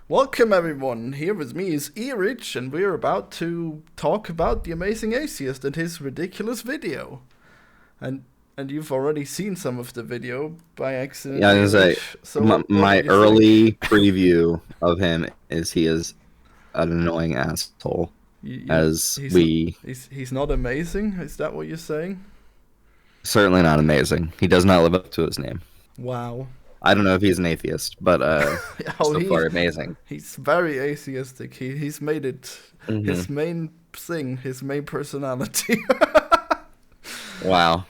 Welcome everyone, here with me is Erich, and we're about to talk about the Amazing Atheist and his ridiculous video. And and you've already seen some of the video by accident, Yeah, I was gonna say Erich. So what my did you early think? preview of him is he is an annoying asshole. You, As we he's not amazing, is that what you're saying? certainly not amazing. He does not live up to his name. Wow. I don't know if he's an atheist, but Oh, so far amazing. he's very atheistic. He's made it Hmm. his main thing, his main personality. Wow.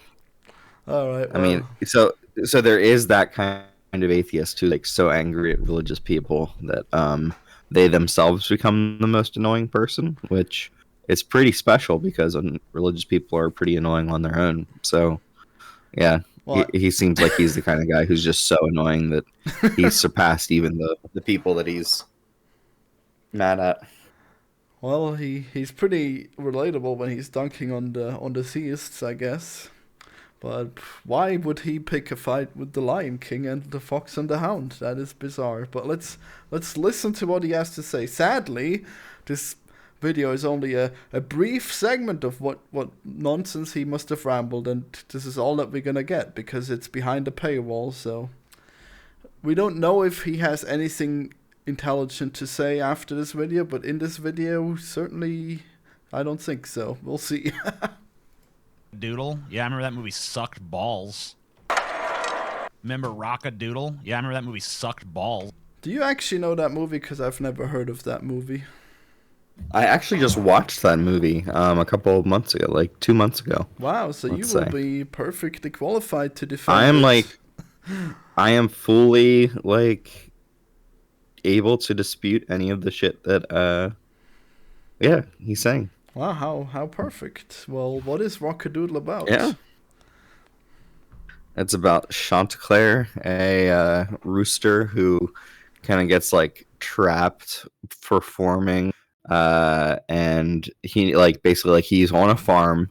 All right, I mean, well, so there is that kind of atheist who's like so angry at religious people that they themselves become the most annoying person, which is pretty special because religious people are pretty annoying on their own. So yeah, well, he seems like he's the kind of guy who's just so annoying that he's surpassed even the people that he's mad at. well, he's pretty relatable when he's dunking on the theists, I guess. But why would he pick a fight with the Lion King and the Fox and the Hound? That is bizarre. But let's listen to what he has to say. Sadly, this video is only a brief segment of what nonsense he must have rambled, and this is all that we're gonna get because it's behind a paywall. So we don't know if he has anything intelligent to say after this video, but in this video, certainly, I don't think so. We'll see. Doodle? Yeah, I remember that movie sucked balls. Remember Rock-a-Doodle? Yeah, I remember that movie sucked balls. Do you actually know that movie? Because I've never heard of that movie. I actually just watched that movie a couple of months ago, like 2 months ago. Wow, so you Let's will say. be perfectly qualified to I defend am it. like I am fully like able to dispute any of the shit that yeah, he's saying. Wow, how perfect. Well, what is Rock-a-Doodle Yeah. about? It's about Chanticleer, a rooster who kind of gets like trapped performing and he like basically like he's on a farm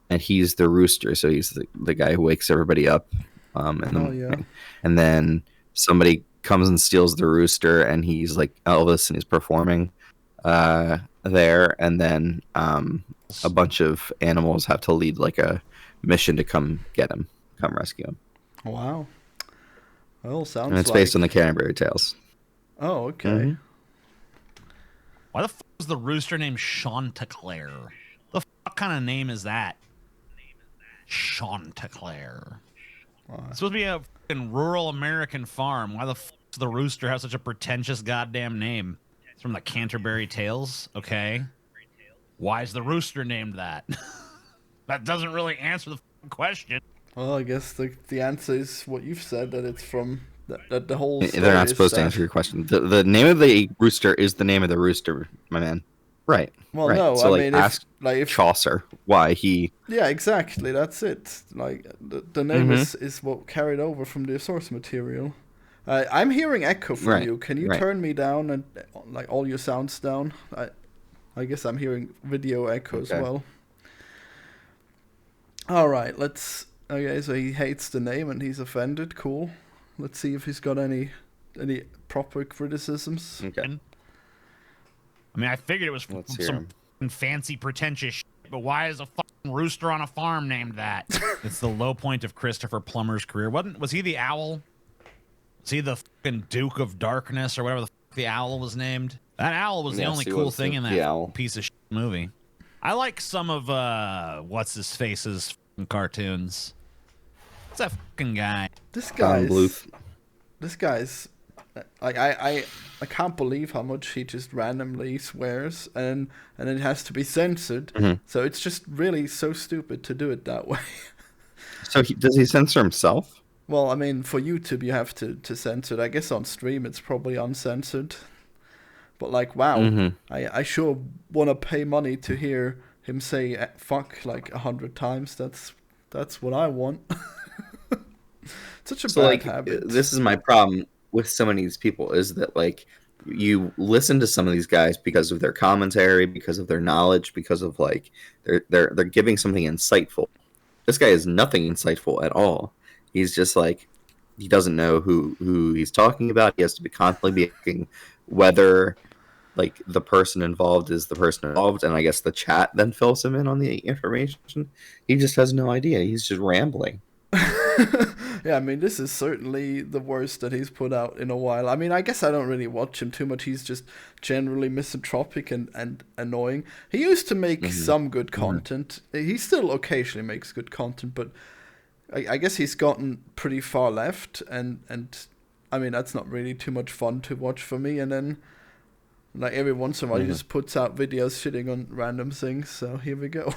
and he's the rooster, so he's the guy who wakes everybody up in the Oh yeah. morning. And then somebody comes and steals the rooster and he's like Elvis and he's performing there, and then a bunch of animals have to lead like a mission to come get him, come rescue him. Wow. Well, And sounds it's based like. on the Canterbury Tales. Oh, okay. Mhm. Why the fuck is the rooster named Chanticleer? The fuck kind of name is that? Chanticleer. It's supposed to be a fucking rural American farm. Why the fuck does the rooster have such a pretentious goddamn name? It's from the Canterbury Tales, okay? Why is the rooster named that? That doesn't really answer the fucking question. Well, I guess the answer is what you've said, that it's from that the whole They're story not is supposed to that. answer your question. The name of the rooster is the name of the rooster, my man. Right. Well, Right. no, So I like mean ask if Chaucer why he. yeah, exactly. That's it. Like the name Mhm. is what carried over from the source material. I'm hearing echo from Right. you. Can you Right. turn me down and like all your sounds down? I guess I'm hearing video echo as Okay. well. All right, let's. Okay, so he hates the name and he's offended. Cool. Let's see if he's got any proper criticisms. Okay. I mean, I figured it was Let's hear some him. fucking fancy, pretentious shit, but why is a fucking rooster on a farm named that? It's the low point of Christopher Plummer's career. Was he the owl? Was he the fucking Duke of Darkness or whatever the fuck the owl was named? That owl was the Yes, only he cool was thing in the that owl. piece of shit movie. I like some of what's his face's fucking cartoons. What's that fucking guy? This Don guy's Bluth. this guy's like I can't believe how much he just randomly swears and it has to be censored. Mhm. So it's just really so stupid to do it that way. So does he censor himself? Well, I mean, for YouTube you have to censor it. I guess on stream it's probably uncensored. But like, wow, Mhm. I sure want to pay money to hear him say fuck like 100 times. That's what I want. Such a So bad like habit. this is my problem with some of these people is that like you listen to some of these guys because of their commentary, because of their knowledge, because of like they're giving something insightful. This guy is nothing insightful at all. He's just like he doesn't know who he's talking about. He has to be constantly be asking whether like the person involved is the person involved, and I guess the chat then fills him in on the information. He just has no idea. He's just rambling. Yeah, I mean, this is certainly the worst that he's put out in a while. I mean, I guess I don't really watch him too much. He's just generally misanthropic and annoying. He used to make some good content. He still occasionally makes good content, but I guess he's gotten pretty far left, and I mean, that's not really too much fun to watch for me. And then, like, every once in a while, he just puts out videos shitting on random things, so here we go.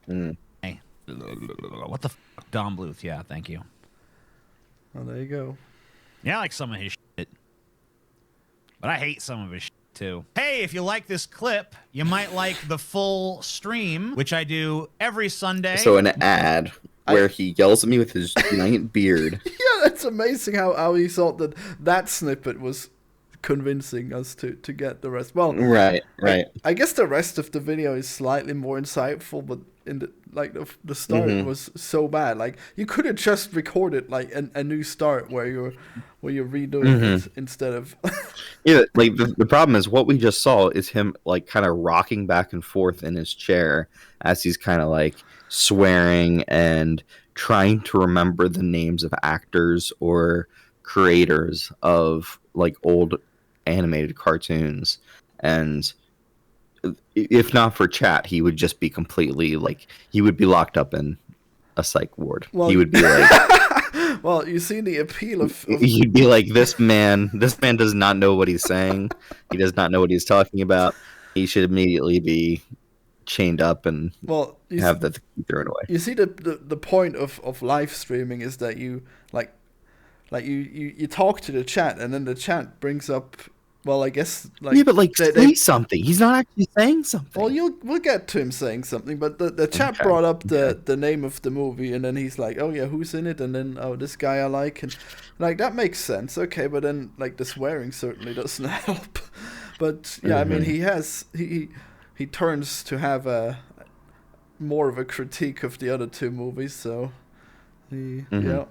Hey, what the fuck? Don Bluth, yeah, thank you. Oh, there you go. Yeah, I like some of his shit. But I hate some of his shit, too. Hey, if you like this clip, you might like the full stream, which I do every Sunday. So an ad where he yells at me with his giant beard. Yeah, that's amazing how he thought that snippet was convincing us to get the rest. Well, right. I guess the rest of the video is slightly more insightful, but in the start was so bad. Like, you could have just recorded like a new start where you're redoing it instead of. Yeah, like the problem is what we just saw is him like kind of rocking back and forth in his chair as he's kind of like swearing and trying to remember the names of actors or creators of like old animated cartoons. And if not for chat, he would just be completely like, he would be locked up in a psych ward. He would be like, well, you see the appeal of you'd be like, this man does not know what he's saying. He does not know what he's talking about. He should immediately be chained up and have the thrown away. You see, the point of live streaming is that you like you talk to the chat, and then the chat brings up, well, I guess, like, yeah, but like say something. He's not actually saying something. Well, we'll get to him saying something, but the chat brought up the name of the movie, and then he's like, oh yeah, who's in it? And then, oh, this guy I like, and like that makes sense, okay. But then like the swearing certainly doesn't help. But yeah, I mean, he turns to have a more of a critique of the other two movies, so yeah.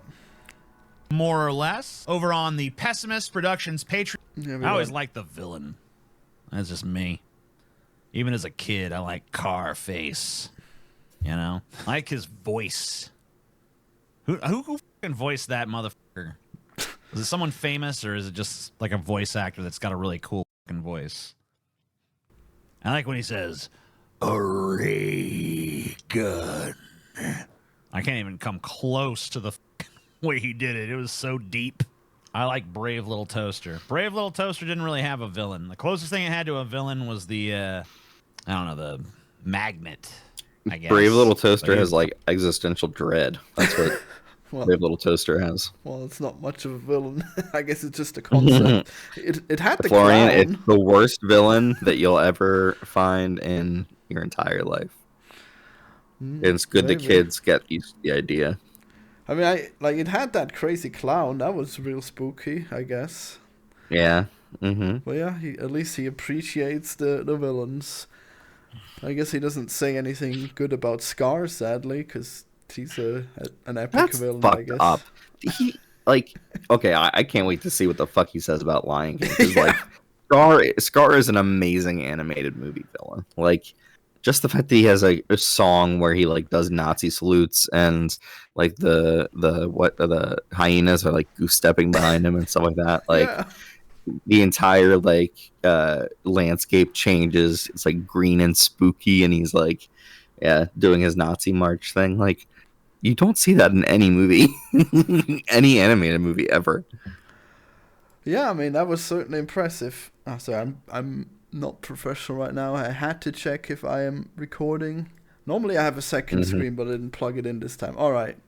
More or less. Over on the Pessimist Productions Patreon, I always like the villain. That's just me. Even as a kid, I like Carface. You know? I like his voice. Who fucking voiced that motherfucker? Is it someone famous, or is it just like a voice actor that's got a really cool fucking voice? I like when he says, a ray gun. I can't even come close to the way he did it. It was so deep. I like Brave Little Toaster. Brave Little Toaster didn't really have a villain. The closest thing it had to a villain was the, I don't know, the magnet, I guess. Brave Little Toaster has like existential dread. That's what Brave Little Toaster has. Well, it's not much of a villain. I guess it's just a concept. It had the Florian, clown. it's the worst villain that you'll ever find in your entire life. It's good that kids get used to the idea. I mean, it had that crazy clown. That was real spooky, I guess. Yeah. But yeah, at least he appreciates the villains. I guess he doesn't say anything good about Scar, sadly, because he's an epic villain, fucked I guess. Up. He okay, I can't wait to see what the fuck he says about Lion King. 'Cause, like, Scar is an amazing animated movie villain. Like, just the fact that he has a song where he like does Nazi salutes, and like the hyenas are like goose stepping behind him and stuff like that. Like the entire like landscape changes. It's like green and spooky, and he's like doing his Nazi march thing. Like, you don't see that in any movie, any animated movie ever. Yeah, I mean, that was certainly impressive. Oh, sorry, I'm not professional right now. I had to check if I am recording. Normally I have a second screen, but I didn't plug it in this time. All right.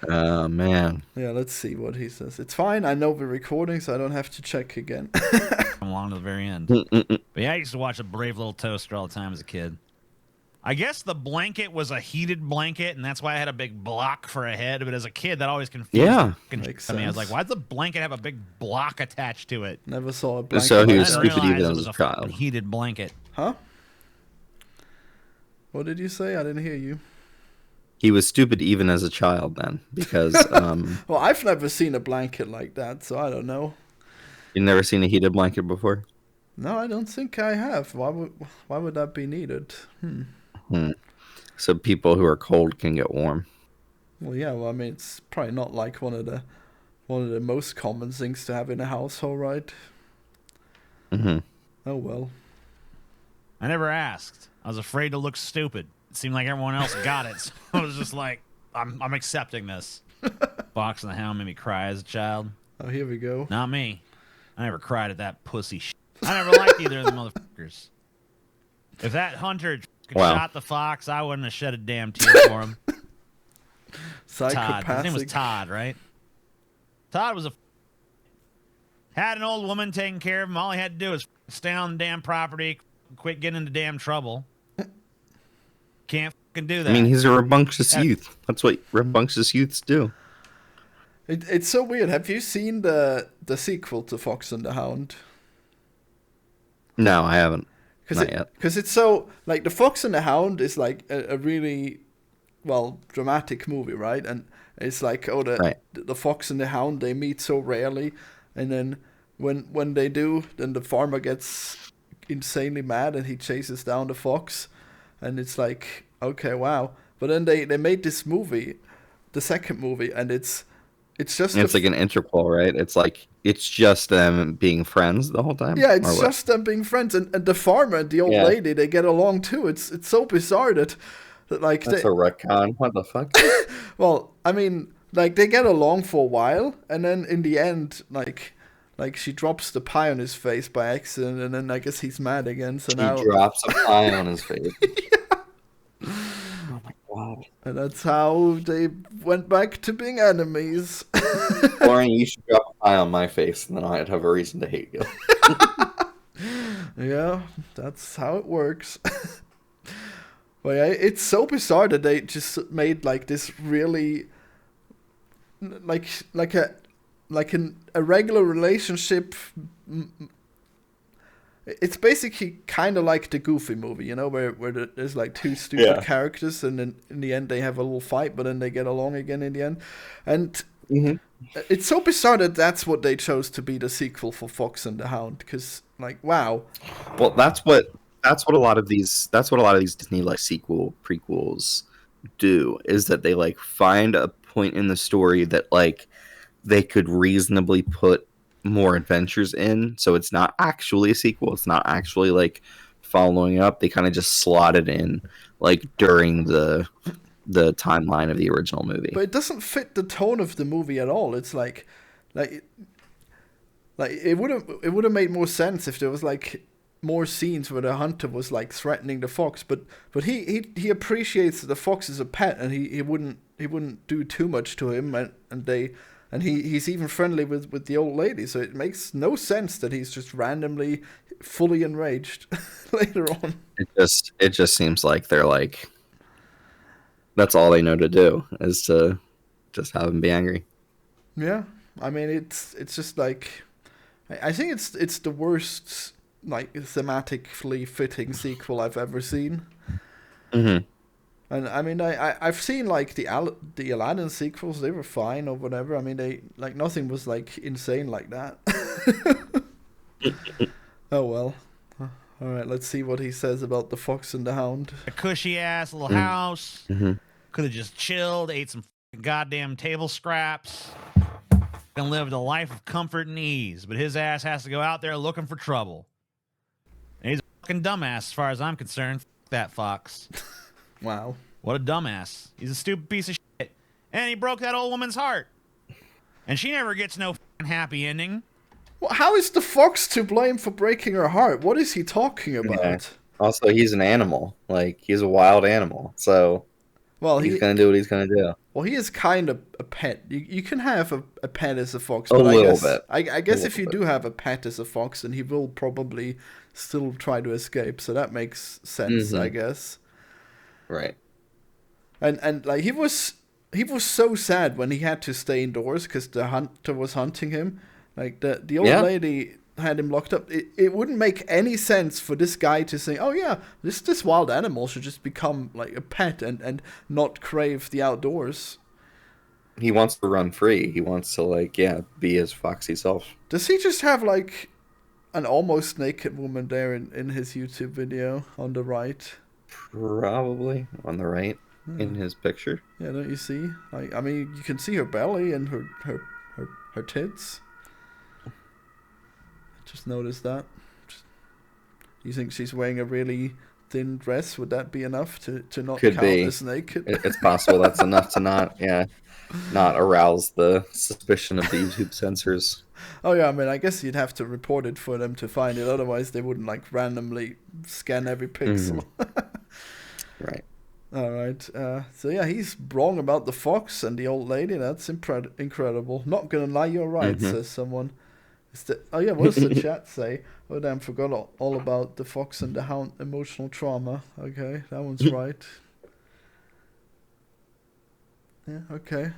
Oh, man. Yeah, let's see what he says. It's fine. I know we're recording, so I don't have to check again. I'm along to the very end. But yeah, I used to watch a Brave Little Toaster all the time as a kid. I guess the blanket was a heated blanket, and that's why I had a big block for a head. But as a kid, that always confused me. I was like, why does the blanket have a big block attached to it? Never saw a blanket. So he was stupid even it as was a child. Heated blanket. Huh? What did you say? I didn't hear you. He was stupid even as a child then, because well, I've never seen a blanket like that, so I don't know. You've never seen a heated blanket before? No, I don't think I have. Why would that be needed? Hmm. So people who are cold can get warm. Well, yeah. Well, I mean, it's probably not like one of the most common things to have in a household, right? Hmm. Oh well. I never asked. I was afraid to look stupid. It seemed like everyone else got it, so I was just like, I'm accepting this. Fox and the Hound made me cry as a child. Oh, here we go. Not me. I never cried at that pussy shit. I never liked either of the motherfuckers. If that hunter shot the fox, I wouldn't have shed a damn tear for him. Todd. His name was Todd, right? Todd was had an old woman taking care of him. All he had to do was stay on the damn property, quit getting into damn trouble. Can't fucking do that. I mean, he's a rambunctious youth. That's what rambunctious youths do. It's so weird. Have you seen the sequel to Fox and the Hound? No, I haven't. Not yet. Because it's so, like, the Fox and the Hound is like a really, well, dramatic movie, right? And it's like, the Fox and the Hound, they meet so rarely, and then when they do, then the farmer gets insanely mad and he chases down the fox, and it's like, okay, wow. But then they made this movie, the second movie, and it's just like an interquel, right? It's just them being friends the whole time. Yeah, it's just them being friends, and the farmer and the old lady, they get along too. It's so bizarre that like that's a retcon. What the fuck? Well, I mean, like, they get along for a while, and then in the end, like she drops the pie on his face by accident, and then I guess he's mad again. So now he drops a pie on his face. Oh my god! And that's how they went back to being enemies. Lauren, you should drop a pie on my face, and then I'd have a reason to hate you. Yeah, that's how it works. But yeah, it's so bizarre that they just made like this really like a regular relationship. It's basically kind of like the Goofy movie, you know, where there's like two stupid characters, and then in the end they have a little fight, but then they get along again in the end. And it's so bizarre that that's what they chose to be the sequel for Fox and the Hound, because, like, wow. Well, that's what a lot of these Disney like prequels do, is that they like find a point in the story that like they could reasonably put more adventures in, so it's not actually a sequel, it's not actually like following up. They kind of just slot it in like during the timeline of the original movie, but it doesn't fit the tone of the movie at all. It's like it would have made more sense if there was like more scenes where the hunter was like threatening the fox, but he appreciates that the fox is a pet, and he wouldn't do too much to him, and he's even friendly with the old lady, so it makes no sense that he's just randomly fully enraged later on. It just seems like they're like, that's all they know to do, is to just have him be angry. Yeah, I mean, it's just like, I think it's the worst like thematically fitting sequel I've ever seen. Mm-hmm. And I mean, I've seen like the Aladdin sequels; they were fine or whatever. I mean, they like nothing was like insane like that. Oh well. All right, let's see what he says about the Fox and the Hound. A cushy ass little house. Mm-hmm. Could have just chilled, ate some goddamn table scraps, and lived a life of comfort and ease. But his ass has to go out there looking for trouble. And he's a fucking dumbass as far as I'm concerned. F that fox. Wow. What a dumbass. He's a stupid piece of shit. And he broke that old woman's heart. And she never gets no fucking happy ending. Well, how is the fox to blame for breaking her heart? What is he talking about? Yeah. Also, he's an animal. Like, he's a wild animal. So, well, he's going to do what he's going to do. Well, he is kind of a pet. You can have a pet as a fox. But I guess if you do have a pet as a fox, then he will probably still try to escape. So that makes sense, I guess. Right. And like he was so sad when he had to stay indoors because the hunter was hunting him. Like the old lady had him locked up. It wouldn't make any sense for this guy to say, "Oh yeah, this wild animal should just become like a pet and not crave the outdoors." he wants to run free. He wants to like be his foxy self. Does he just have like an almost naked woman there in his YouTube video on the right? Probably on the right in his picture. Yeah, don't you see? I mean, you can see her belly and her tits. Just noticed that. You think she's wearing a really thin dress? Would that be enough to not Could count be. as naked? It's possible that's enough to not arouse the suspicion of the YouTube censors. Oh yeah, I mean, I guess you'd have to report it for them to find it. Otherwise, they wouldn't like randomly scan every pixel. Right. All right. So yeah, he's wrong about the fox and the old lady. That's incredible. Not gonna lie, you're right, says someone. Oh yeah, what does the chat say? Oh damn, forgot all about the fox and the hound emotional trauma. Okay, that one's right. Yeah, okay.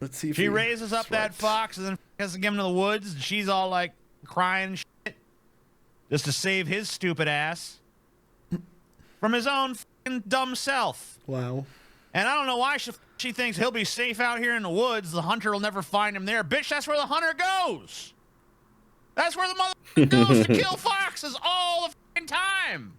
Let's see if she raises up that fox and then has to give him to the woods, and she's all like crying and shit just to save his stupid ass from his own fucking dumb self. Wow. And I don't know why she thinks he'll be safe out here in the woods. The hunter will never find him there. Bitch, that's where the hunter goes. That's where the motherfucker goes to kill foxes all the fucking time.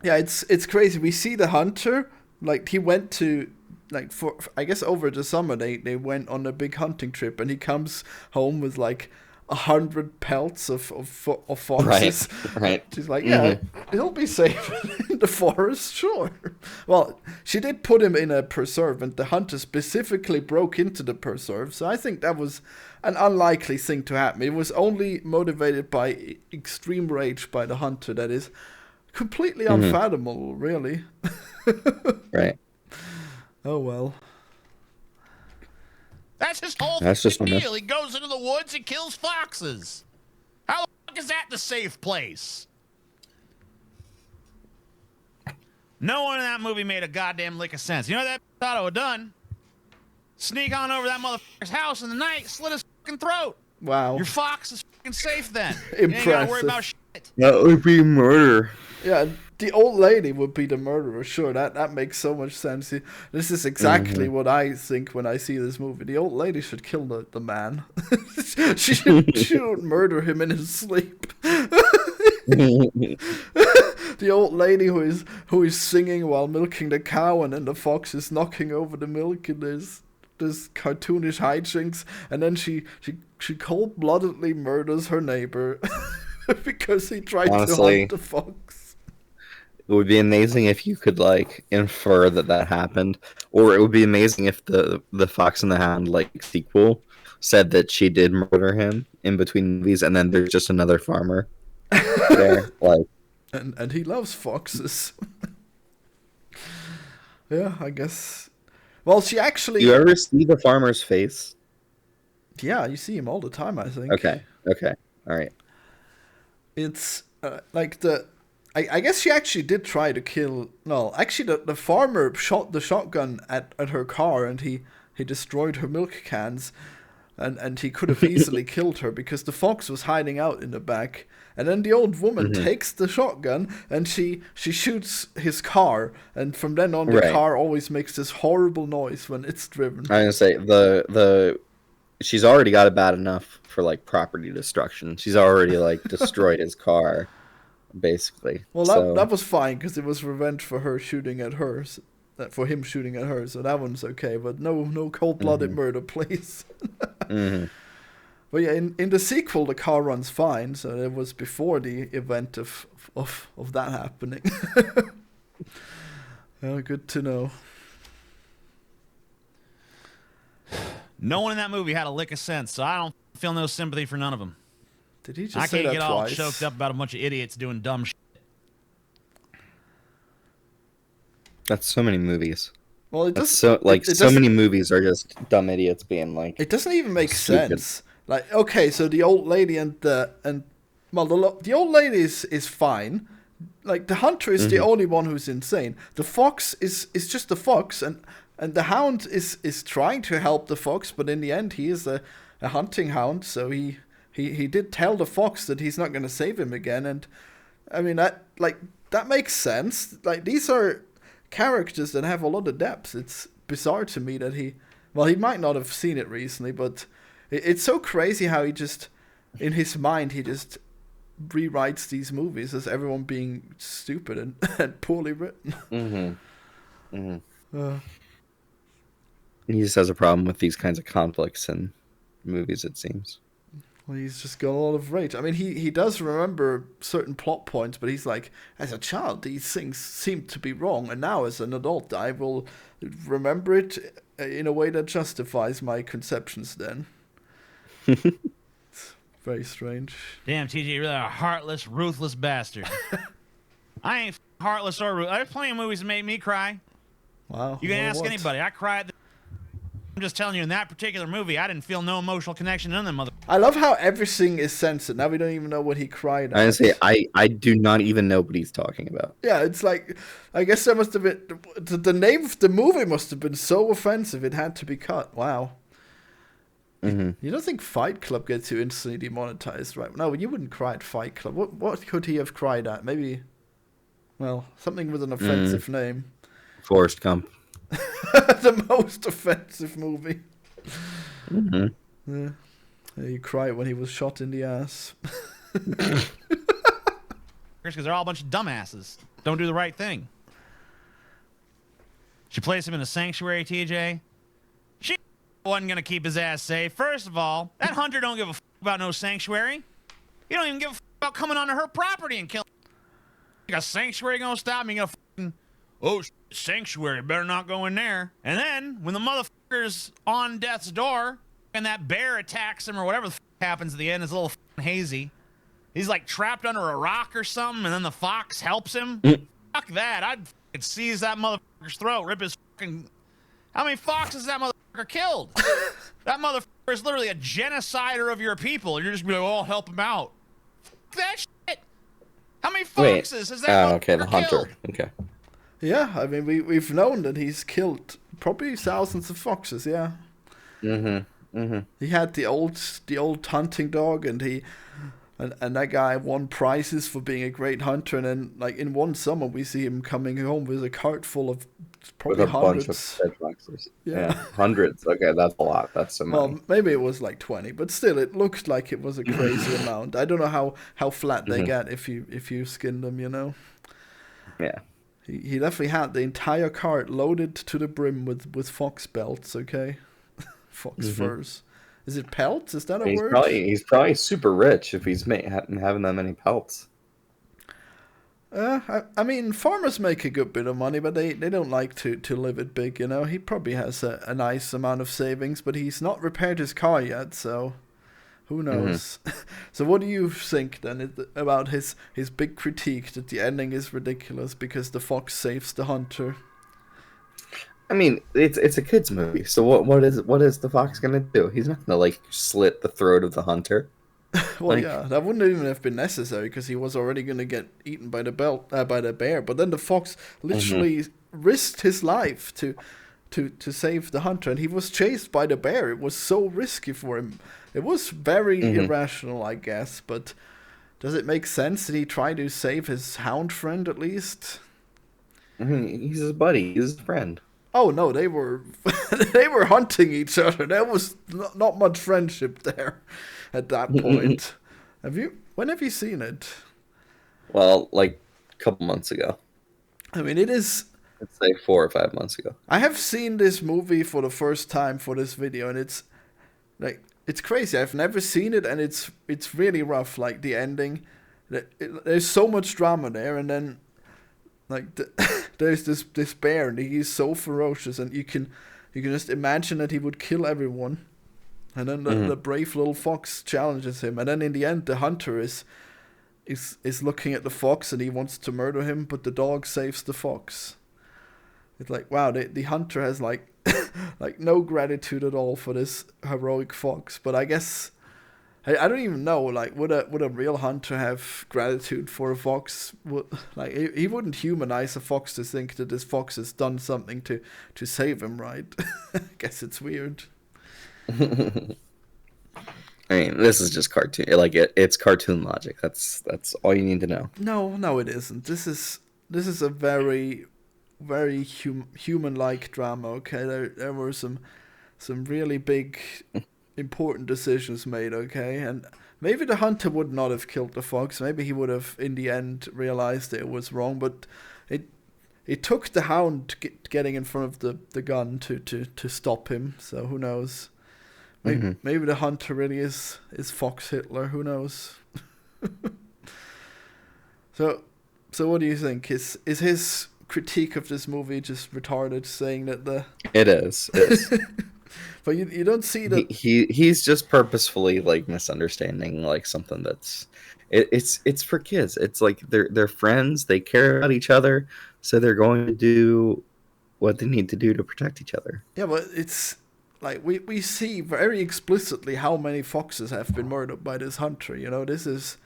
Yeah, it's crazy. We see the hunter, like he went to, like for I guess over the summer they went on a big hunting trip, and he comes home with like 100 pelts of foxes. Right. She's like, yeah, he'll be safe in the forest, sure. Well, she did put him in a preserve, and the hunter specifically broke into the preserve, so I think that was an unlikely thing to happen. It was only motivated by extreme rage by the hunter. That is completely unfathomable, really. Right. Oh well. That's his whole deal. He goes into the woods and kills foxes. How the fuck is that the safe place? No one in that movie made a goddamn lick of sense. You know what that thought I would have done? Sneak on over that motherfucker's house in the night, slit his fucking throat. Wow. Your fox is fucking safe then. Impressive. You ain't gotta worry about shit. That would be murder. Yeah, the old lady would be the murderer. Sure, that makes so much sense. This is exactly what I think when I see this movie. The old lady should kill the man. she should murder him in his sleep. The old lady who is singing while milking the cow, and then the fox is knocking over the milk, and there's cartoonish hijinks, and then she cold-bloodedly murders her neighbor because he tried to hunt the fox. It would be amazing if you could like infer that happened, or it would be amazing if the Fox and the Hound like sequel said that she did murder him in between movies, and then there's just another farmer there, like, and he loves foxes. Yeah, I guess. Well, she actually. You ever see the farmer's face? Yeah, you see him all the time, I think. Okay, all right. It's like I guess she actually did try to kill. No, actually, the farmer shot the shotgun at her car, and he destroyed her milk cans, and he could have easily killed her because the fox was hiding out in the back. And then the old woman takes the shotgun and she shoots his car, and from then on the car always makes this horrible noise when it's driven. I was gonna say she's already got it bad enough for like property destruction. She's already like destroyed his car, basically. Well, that was fine because it was revenge for her shooting at her, for him shooting at her. So that one's okay. But no cold-blooded murder, please. But yeah, in the sequel, the car runs fine. So it was before the event of that happening. Oh, good to know. No one in that movie had a lick of sense, so I don't feel no sympathy for none of them. Did he just I say can't that get all twice? choked up about a bunch of idiots doing dumb shit. That's so many movies. Well, it does. So many movies are just dumb idiots being like. It doesn't even make stupid. sense. Like, okay, so the old lady the old lady is fine. Like, the hunter is the only one who's insane. The fox is just the fox, and the hound is trying to help the fox, but in the end he is a hunting hound, so he did tell the fox that he's not going to save him again, and I mean that makes sense. Like, these are characters that have a lot of depth. It's bizarre to me that he might not have seen it recently, but it's so crazy how he just, in his mind, he just rewrites these movies as everyone being stupid and poorly written. He just has a problem with these kinds of conflicts in movies, it seems. Well, he's just got a lot of rage. I mean, he does remember certain plot points, but he's like, as a child, these things seemed to be wrong, and now as an adult, I will remember it in a way that justifies my conceptions then. It's very strange. Damn, TJ, you're really a heartless, ruthless bastard. I ain't heartless or ruthless. There's plenty of movies that made me cry. Wow. You can ask anybody. I cried. I'm just telling you, in that particular movie, I didn't feel no emotional connection to them. I love how everything is censored. Now we don't even know what he cried at. I say I do not even know what he's talking about. Yeah, it's like, I guess there must have been, the name of the movie must have been so offensive it had to be cut. Wow. You don't think Fight Club gets you instantly demonetized, right? No, you wouldn't cry at Fight Club. What could he have cried at? Maybe, well, something with an offensive name. Forrest Gump. The most offensive movie. Yeah. He cried when he was shot in the ass. Because they're all a bunch of dumbasses. Don't do the right thing. She placed him in a sanctuary, TJ. She wasn't going to keep his ass safe. First of all, that hunter don't give a about no sanctuary. He don't even give a about coming onto her property and killing. A sanctuary going to stop me? Going to sanctuary, better not go in there. And then, when the motherfucker's on death's door, and that bear attacks him or whatever the happens at the end, is a little hazy. He's like trapped under a rock or something, and then the fox helps him. Fuck that. I'd seize that motherfucker's throat, rip his fucking... How many foxes has that motherfucker killed? That motherfucker is literally a genocider of your people. And you're just be like, oh, help him out. Fuck that shit. How many foxes has that motherfucker the hunter. killed? Okay. Yeah, I mean, we've known that he's killed probably thousands of foxes, yeah. He had the old hunting dog, and that guy won prizes for being a great hunter, and then, like, in one summer, we see him coming home with a cart full of probably hundreds. Bunch of dead foxes. Yeah. Hundreds. Okay, that's a lot. That's so many. Well, maybe it was like 20, but still, it looked like it was a crazy amount. I don't know how flat they get if you skin them, you know? Yeah. He definitely had the entire cart loaded to the brim with fox belts, okay? Fox furs. Is it pelts? Is that a word? He's probably super rich if he's having that many pelts. I mean, farmers make a good bit of money, but they don't like to live it big, you know? He probably has a nice amount of savings, but he's not repaired his car yet, so... Who knows? So what do you think then about his big critique that the ending is ridiculous because the fox saves the hunter? I mean, it's a kids movie, so what is the fox gonna do? He's not gonna like slit the throat of the hunter. Well, yeah, that wouldn't even have been necessary because he was already gonna get eaten by the bear. But then the fox literally risked his life to save the hunter, and he was chased by the bear. It was so risky for him. It was very irrational, I guess, but does it make sense that he tried to save his hound friend at least? He's his buddy. He's his friend. Oh no, they were hunting each other. There was not much friendship there at that point. When have you seen it? Well, like a couple months ago. I mean, it is... It's like 4 or 5 months ago. I have seen this movie for the first time for this video, and it's like... It's crazy. I've never seen it, and it's really rough. Like the ending, there's so much drama there, and then like there's this bear, and he's so ferocious, and you can just imagine that he would kill everyone, and then the brave little fox challenges him, and then in the end, the hunter is looking at the fox, and he wants to murder him, but the dog saves the fox. It's like, wow, the hunter has like no gratitude at all for this heroic fox. But I guess I don't even know. Like, would a real hunter have gratitude for a fox? He wouldn't humanize a fox to think that this fox has done something to save him, right? I guess it's weird. I mean, this is just cartoon. Like it's cartoon logic. That's all you need to know. No, it isn't. This is a very very human-like drama. Okay, there were some really big, important decisions made. Okay, and maybe the hunter would not have killed the fox. Maybe he would have, in the end, realized that it was wrong. But it took the hound getting in front of the gun to stop him. So who knows? Maybe the hunter really is Fox Hitler. Who knows? So what do you think? Is his critique of this movie just retarded, saying that It is. But you don't see that he's just purposefully like misunderstanding like something that's it's for kids. It's like they're friends, they care about each other, so they're going to do what they need to do to protect each other. Yeah, but it's like we see very explicitly how many foxes have been murdered by this hunter. You know, this is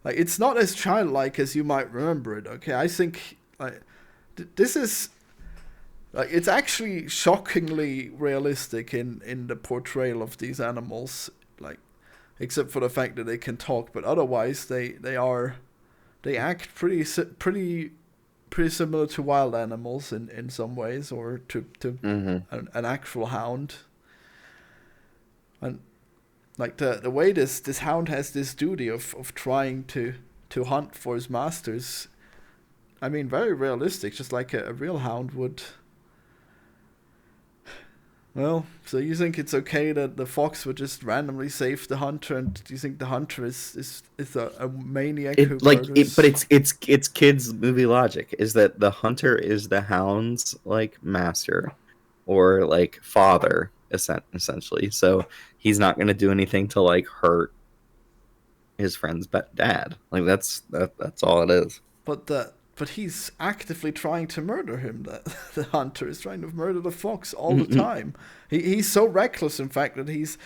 like, it's not as childlike as you might remember it. Okay, I think like this is like, it's actually shockingly realistic in the portrayal of these animals. Like, except for the fact that they can talk, but otherwise they act pretty similar to wild animals in some ways, or to an actual hound. And like the way this hound has this duty of trying to hunt for his masters, I mean, very realistic, just like a real hound would. Well, so you think it's okay that the fox would just randomly save the hunter, and do you think the hunter is a maniac who murders? But it's kids movie logic, is that the hunter is the hound's like master or like father essentially. So he's not going to do anything to like hurt his friend's dad. Like that's all it is. But he's actively trying to murder him. The hunter is trying to murder the fox all the time. He's so reckless, in fact, that he's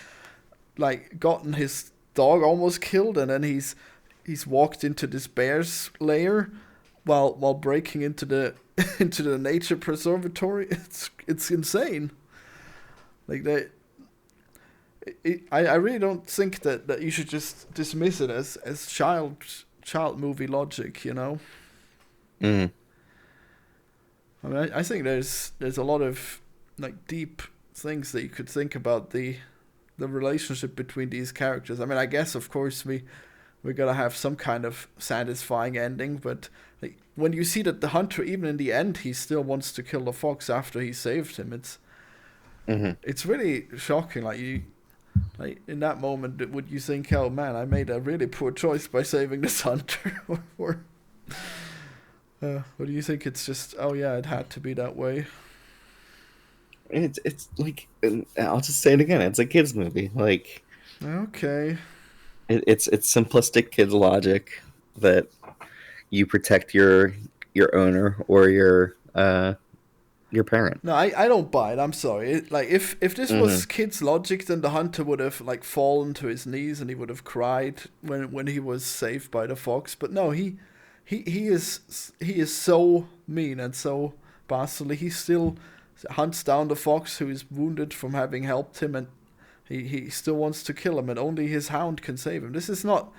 like gotten his dog almost killed, and then he's walked into this bear's lair while breaking into the nature preservatory. It's insane. Like I really don't think that you should just dismiss it as child movie logic, you know. I mean, I think there's a lot of like deep things that you could think about the relationship between these characters. I mean, I guess of course we're gonna have some kind of satisfying ending, but like, when you see that the hunter, even in the end, he still wants to kill the fox after he saved him, it's really shocking. Like in that moment, would you think, oh man, I made a really poor choice by saving this hunter, or what do you think? It's just, oh yeah, it had to be that way. It's like, I'll just say it again. It's a kids movie. Like, okay, it's simplistic kids logic that you protect your owner or your parent. No, I don't buy it. I'm sorry. Like if this was kids logic, then the hunter would have like fallen to his knees and he would have cried when he was saved by the fox. But no, he is so mean and so bastardly. He still hunts down the fox who is wounded from having helped him, and he still wants to kill him, and only his hound can save him. This is not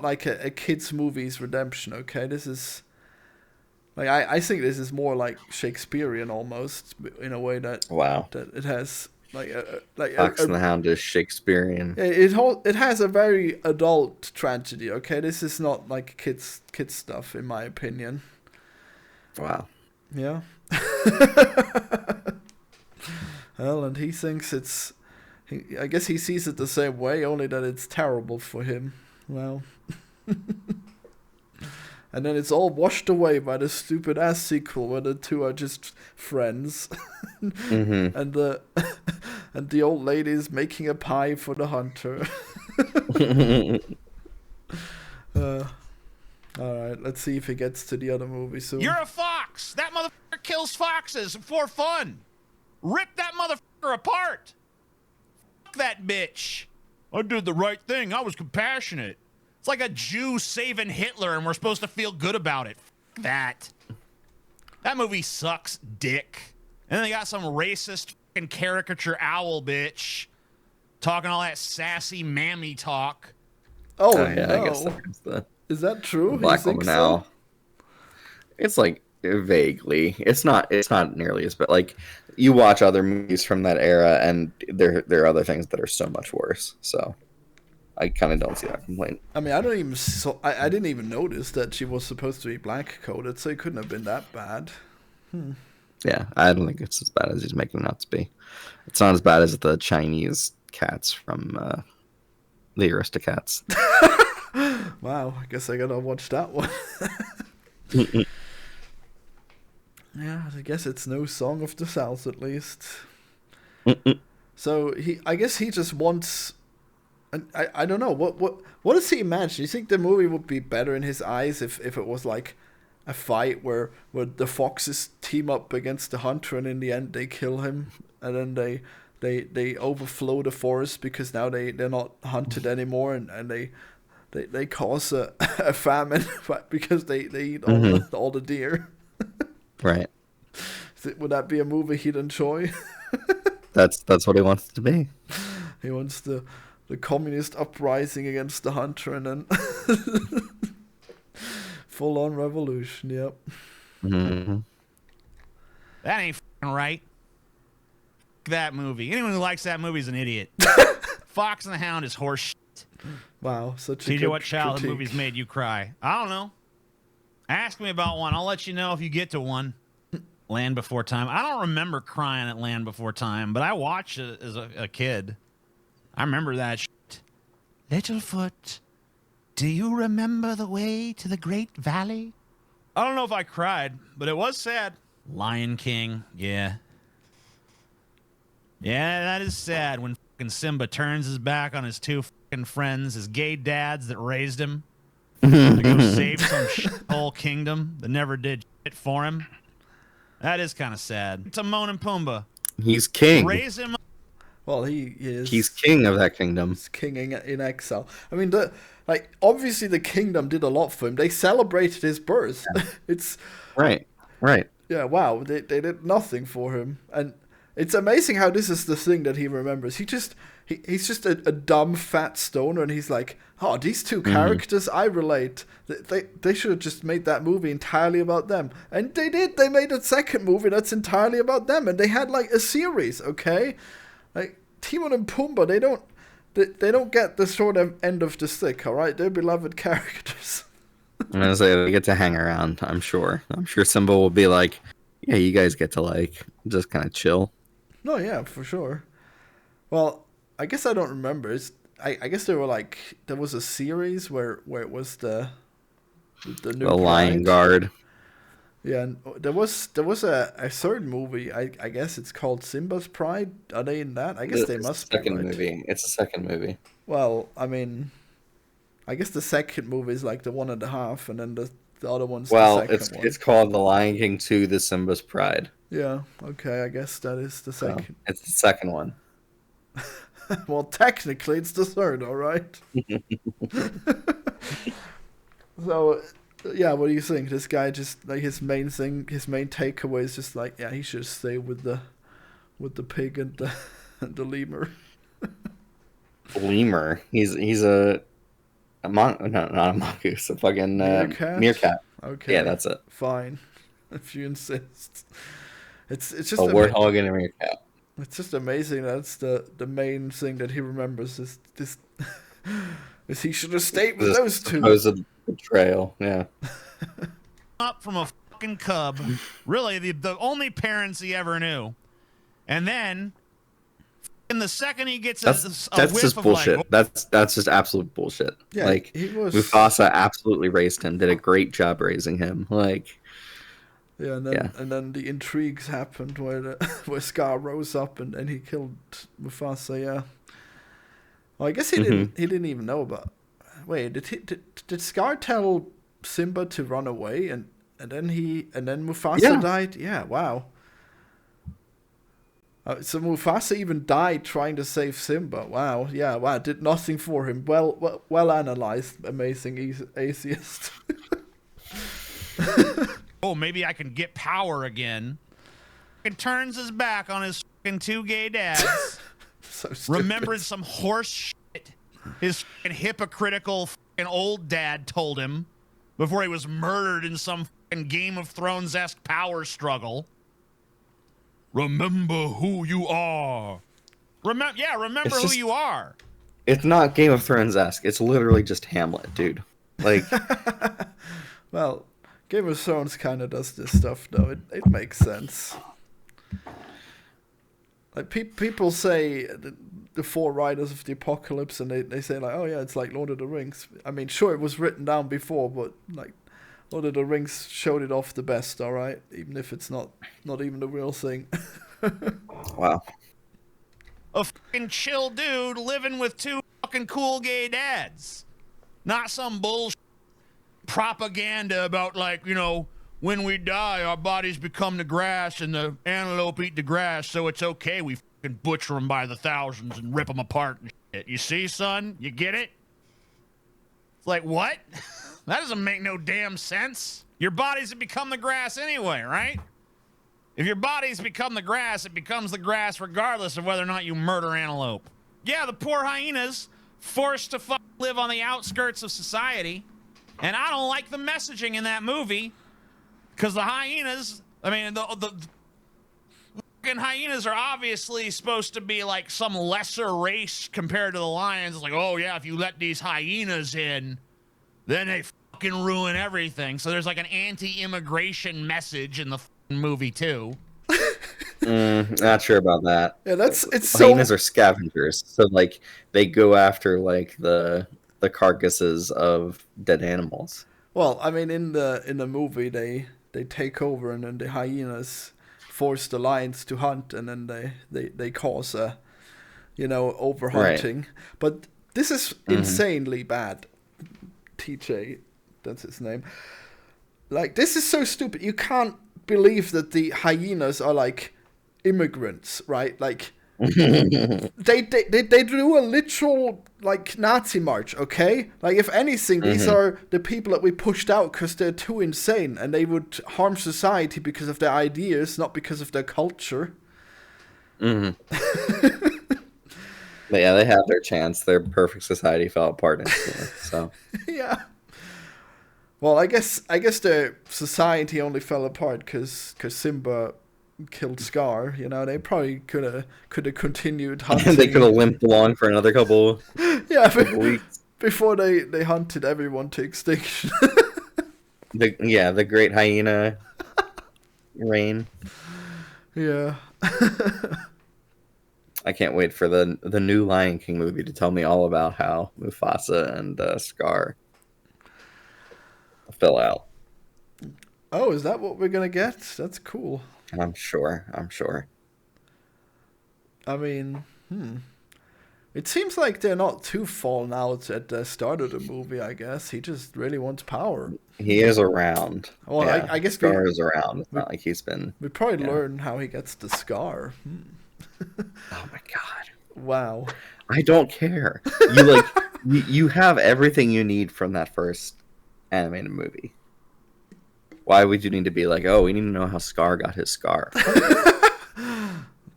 like a kids movie's redemption, okay? This is like, I think this is more like Shakespearean almost, in a way that it has like Fox and the Hound is Shakespearean. It has a very adult tragedy. Okay, this is not like kids stuff, in my opinion. Wow. Yeah. Well, and he thinks I guess he sees it the same way, only that it's terrible for him. Well. And then it's all washed away by the stupid ass sequel where the two are just friends. And the old lady is making a pie for the hunter. Alright, let's see if he gets to the other movie soon. You're a fox! That motherfucker kills foxes for fun! Rip that motherfucker apart! Fuck that bitch! I did the right thing. I was compassionate. It's like a Jew saving Hitler and we're supposed to feel good about it. Fuck that. That movie sucks dick. And then they got some racist fucking caricature owl bitch talking all that sassy mammy talk. Oh, yeah, no. I guess that's Is that true? Black woman owl. It's like Vaguely. It's not nearly as bad. Like, you watch other movies from that era, and there are other things that are so much worse. So I kind of don't see that complaint. I mean, I didn't even notice that she was supposed to be black coated, so it couldn't have been that bad. Yeah, I don't think it's as bad as he's making it out to be. It's not as bad as the Chinese cats from the Aristocats. Wow, I guess I gotta watch that one. Yeah, I guess it's no Song of the South, at least. So I guess he just wants. And I don't know what does he imagine? Do you think the movie would be better in his eyes if it was like a fight where the foxes team up against the hunter and in the end they kill him and then they overflow the forest because now they're not hunted anymore and they cause a famine because they eat all the deer. Right. Would that be a movie he'd enjoy? That's what he wants it to be. He wants the communist uprising against the hunter and then full on revolution. Yep. Mm-hmm. That ain't f***ing right. That movie. Anyone who likes that movie is an idiot. Fox and the Hound is horse shit. Wow, such a TJ, good what childhood critique. movies made you cry? I don't know. Ask me about one. I'll let you know if you get to one. Land Before Time. I don't remember crying at Land Before Time, but I watched it as a kid. I remember that shit. Littlefoot, do you remember the way to the Great Valley? I don't know if I cried, but it was sad. Lion King, yeah. Yeah, that is sad when fucking Simba turns his back on his two fucking friends, his gay dads that raised him, to go save some whole kingdom that never did shit for him. That is kind of sad. Timon and Pumbaa. He's king. Raise him up. Well, he is. He's king of that kingdom. He's king in exile. I mean, obviously the kingdom did a lot for him. They celebrated his birth. It's right. yeah. Wow, they did nothing for him, and it's amazing how this is the thing that he remembers. He's just a dumb fat stoner, and he's like, oh, these two characters, I relate. They should have just made that movie entirely about them, and they did. They made a second movie that's entirely about them, and they had like a series. Okay. Like Timon and Pumbaa, they don't get the short end of the stick. All right, they're beloved characters. I'm gonna say they get to hang around. I'm sure Simba will be like, yeah, you guys get to like just kind of chill. No, yeah, for sure. Well, I guess I don't remember. I guess there was a series where it was the new The Lion Pride. Guard. Yeah, and there was a third movie. I guess it's called Simba's Pride. Are they in that? I guess they must be. Second Right? movie. It's the second movie. Well, I mean, I guess the second movie is like the 1.5, and then the other one's the second one. It's called The Lion King 2: The Simba's Pride. Yeah. Okay. I guess that is the So, second. it's the second one. Well, technically, it's the third. All right. So. Yeah, what do you think? This guy just like his main takeaway is just like, yeah, he should stay with the pig and the lemur. Lemur. He's a not a mongoose, a fucking meerkat. Okay. Yeah, that's it. Fine, if you insist. It's just A warthog and a meerkat. It's just amazing. That's the main thing that he remembers is this. Is he should have stayed with those two. Supposed betrayal, yeah. Up from a fucking cub. Really, the only parents he ever knew. And then, in the second he gets That's whiff just of bullshit. like, That's just absolute bullshit. Yeah, like he was. Mufasa absolutely raised him. Did a great job raising him. Like. Yeah, and then the intrigues happened where Scar rose up and he killed Mufasa. Yeah. Well, I guess he didn't even know about. Wait, did Scar tell Simba to run away and then Mufasa died? Yeah, wow. So Mufasa even died trying to save Simba. Wow, yeah, wow, did nothing for him. Well analyzed, amazing atheist. oh, maybe I can get power again. And turns his back on his fucking two gay dads. So stupid. Remembered some horse shit his fucking hypocritical fucking old dad told him before he was murdered in some Game of Thrones-esque power struggle. Remember who you are. Remember who you are. It's not Game of Thrones-esque. It's literally just Hamlet, dude. Like, Well, Game of Thrones kind of does this stuff, though. It makes sense. Like, people say the four riders of the apocalypse, and they say, like, oh, yeah, it's like Lord of the Rings. I mean, sure, it was written down before, but, like, Lord of the Rings showed it off the best, all right? Even if it's not even the real thing. wow. A fucking chill dude living with two fucking cool gay dads. Not some bullshit propaganda about, like, you know, when we die, our bodies become the grass and the antelope eat the grass, so it's okay we fucking butcher them by the thousands and rip them apart and shit. You see, son? You get it? It's like, what? That doesn't make no damn sense. Your bodies have become the grass anyway, right? If your bodies become the grass, it becomes the grass regardless of whether or not you murder antelope. Yeah, the poor hyenas forced to live on the outskirts of society. And I don't like the messaging in that movie because the hyenas, I mean, the fucking hyenas are obviously supposed to be like some lesser race compared to the lions. It's like, oh yeah, if you let these hyenas in, then they fucking ruin everything. So there's like an anti-immigration message in the movie too. Not sure about that. Yeah, it's hyenas are scavengers, so like they go after like the carcasses of dead animals. Well, I mean, in the movie, they take over, and then the hyenas force the lions to hunt, and then they cause overhunting. Right. But this is insanely bad. TJ, that's his name. Like, this is so stupid. You can't believe that the hyenas are like immigrants, right? Like, they do a literal like Nazi march, okay? Like, if anything, these are the people that we pushed out because they're too insane and they would harm society because of their ideas, not because of their culture. But yeah, they had their chance. Their perfect society fell apart instantly. So yeah. Well, I guess their society only fell apart because Simba killed Scar. You know, they probably could have continued hunting. They could have limped along for another couple weeks before they hunted everyone to extinction. the great hyena reign. Yeah. I can't wait for the new Lion King movie to tell me all about how Mufasa and Scar fell out. Oh, is that what we're gonna get? That's cool. I'm sure. I mean, it seems like they're not too fallen out at the start of the movie, I guess. He just really wants power. He is around. Well, yeah, I guess Scar is around. It's not like he's been... We probably learn how he gets the scar. Oh my god. Wow. I don't care. You like you have everything you need from that first animated movie. Why would you need to be like, oh, we need to know how Scar got his scar?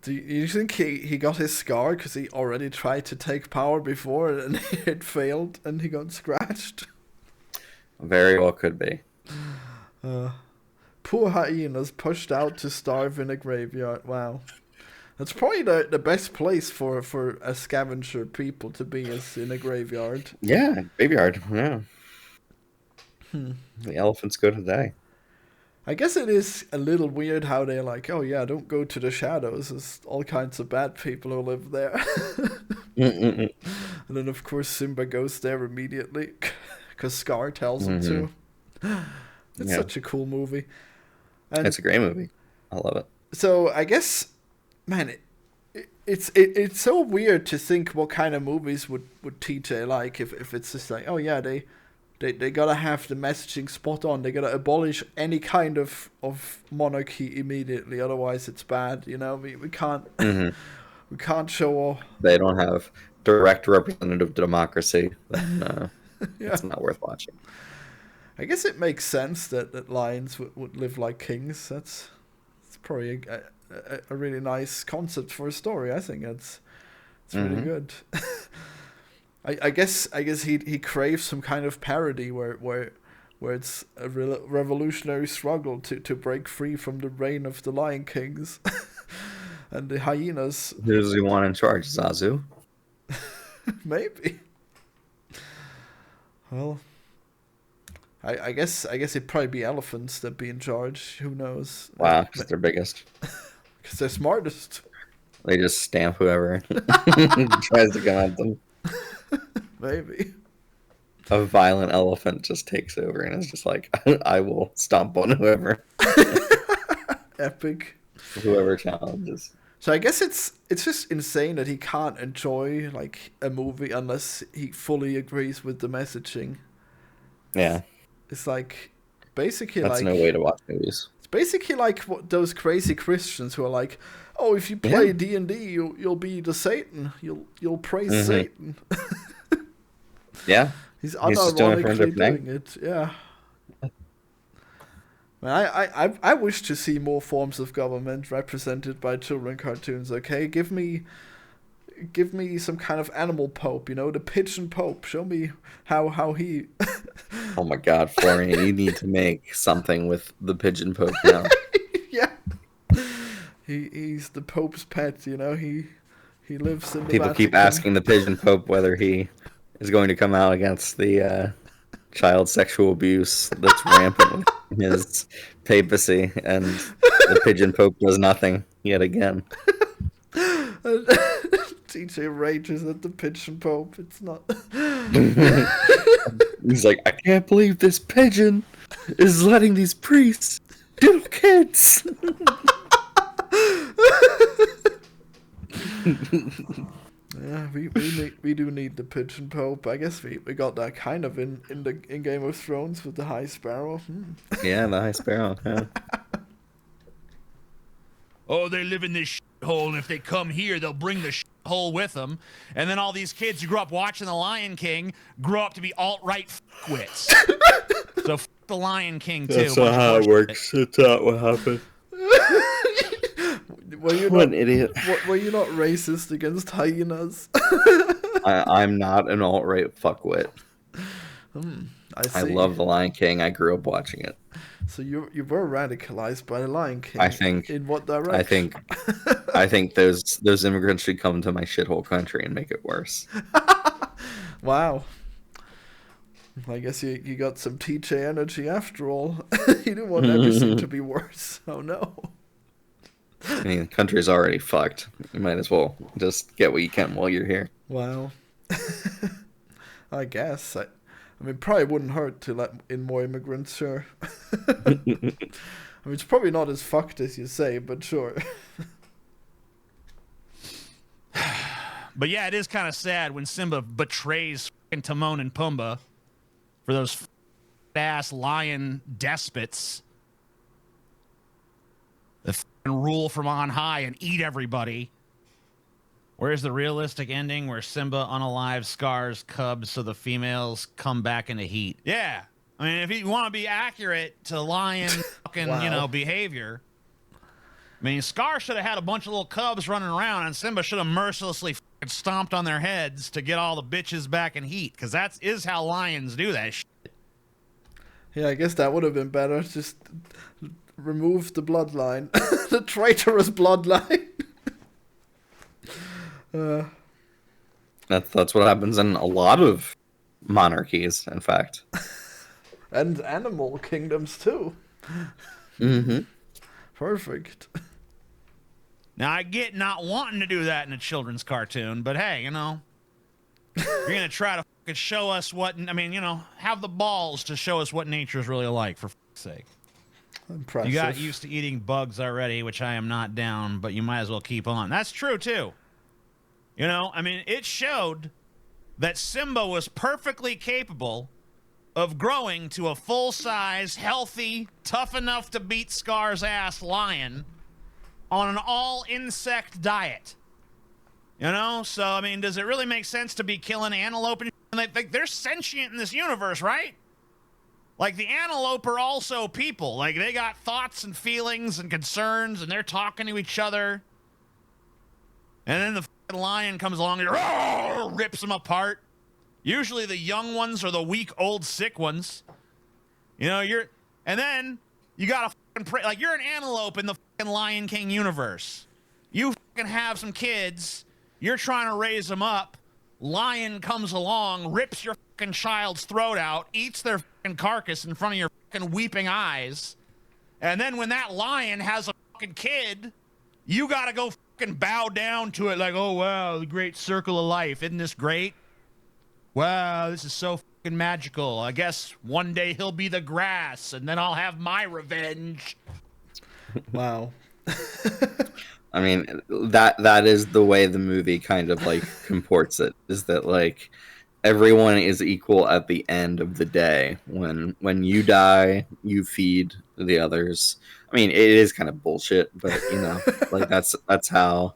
Do you think he got his scar because he already tried to take power before and it failed and he got scratched? Very well could be. Poor hyenas pushed out to starve in a graveyard. Wow. That's probably the best place for a scavenger people to be, is in a graveyard. Yeah, graveyard. Yeah. The elephants go to die. I guess it is a little weird how they're like, oh yeah, don't go to the shadows. There's all kinds of bad people who live there. And then, of course, Simba goes there immediately because Scar tells him to. It's such a cool movie. And it's a great movie. I love it. So I guess, man, it's so weird to think what kind of movies would TJ like if it's just like, oh yeah, they gotta have the messaging spot on. They gotta abolish any kind of monarchy immediately, otherwise it's bad. You know, we can't we can't show. They don't have direct representative democracy. Then it's not worth watching. I guess it makes sense that lions would live like kings. It's probably a really nice concept for a story. I think it's really good. I guess he craves some kind of parody where where it's a revolutionary struggle to break free from the reign of the Lion Kings and the hyenas. Who's the one in charge? Zazu? Maybe. Well, I guess it'd probably be elephants that'd be in charge. Who knows? Wow, because they're biggest. Because they're smartest. They just stamp whoever tries to come at them. Maybe. A violent elephant just takes over and is just like, I will stomp on whoever. Epic. Whoever challenges. So I guess it's just insane that he can't enjoy like a movie unless he fully agrees with the messaging. Yeah. It's like basically That's like no way to watch movies. It's basically like those crazy Christians who are like, oh, if you play D&D, you'll be the Satan. You'll praise Satan. Yeah. He's unironically doing it. Yeah. I wish to see more forms of government represented by children cartoons. Okay, give me some kind of animal pope. The pigeon pope. Show me how he. Oh my God, Florian, you need to make something with the pigeon pope now. Yeah. He's the Pope's pet. He lives in the People Vatican. keep asking the pigeon pope whether he is going to come out against the child sexual abuse that's rampant in his papacy, and the pigeon pope does nothing yet again. TJ rages at the pigeon pope. It's not. He's like, I can't believe this pigeon is letting these priests kill kids. Yeah, we do need the pigeon pope. I guess we got that kind of in Game of Thrones with the High Sparrow. Yeah, the High Sparrow. Yeah. Oh, they live in this hole, and if they come here, they'll bring the hole with them. And then all these kids who grew up watching The Lion King grow up to be alt-right wits. So the Lion King too. That's not how it works. It's not what happened. What an idiot. Were you not racist against hyenas? I'm not an alt-right fuckwit. I love The Lion King. I grew up watching it. So you were radicalized by The Lion King. I think. In what direction? I think those immigrants should come to my shithole country and make it worse. Wow. I guess you got some TJ energy after all. You didn't want everything to be worse. Oh no. I mean, the country's already fucked. You might as well just get what you can while you're here. Wow. I guess. I mean, probably wouldn't hurt to let in more immigrants, sure. I mean, it's probably not as fucked as you say, but sure. But yeah, it is kind of sad when Simba betrays Timon and Pumbaa for those ass lion despots that rule from on high and eat everybody. Where's the realistic ending where Simba unalives Scar's cubs so the females come back into heat? Yeah. I mean, if you want to be accurate to lion fucking, Wow. Behavior, I mean, Scar should have had a bunch of little cubs running around, and Simba should have mercilessly fucking stomped on their heads to get all the bitches back in heat, because that is how lions do that shit. Yeah, I guess that would have been better. Just remove the bloodline. The traitorous bloodline. That's what happens in a lot of monarchies, in fact. And animal kingdoms, too. Mm-hmm. Perfect. Now, I get not wanting to do that in a children's cartoon, but hey, you're going to try to fucking show us what, have the balls to show us what nature is really like, for fuck's sake. Impressive. You got used to eating bugs already, which I am not down, but you might as well keep on. That's true, too. It showed that Simba was perfectly capable of growing to a full-size, healthy, tough enough to beat Scar's ass lion on an all-insect diet. So, does it really make sense to be killing antelope? And they're sentient in this universe, right? Like, the antelope are also people. Like, they got thoughts and feelings and concerns, and they're talking to each other. And then the fucking lion comes along and rips them apart. Usually the young ones or the weak, old, sick ones. And then you gotta like you're an antelope in the fucking Lion King universe. You fucking have some kids. You're trying to raise them up. Lion comes along, rips your fucking child's throat out, eats their fucking carcass in front of your fucking weeping eyes. And then when that lion has a fucking kid, you gotta go fucking bow down to it like, oh, wow, the great circle of life. Isn't this great? Wow, this is so fucking magical. I guess one day he'll be the grass, and then I'll have my revenge. Wow. I mean, that is the way the movie kind of like comports it, is that like everyone is equal at the end of the day. When you die, you feed the others. I mean, it is kind of bullshit, but like that's how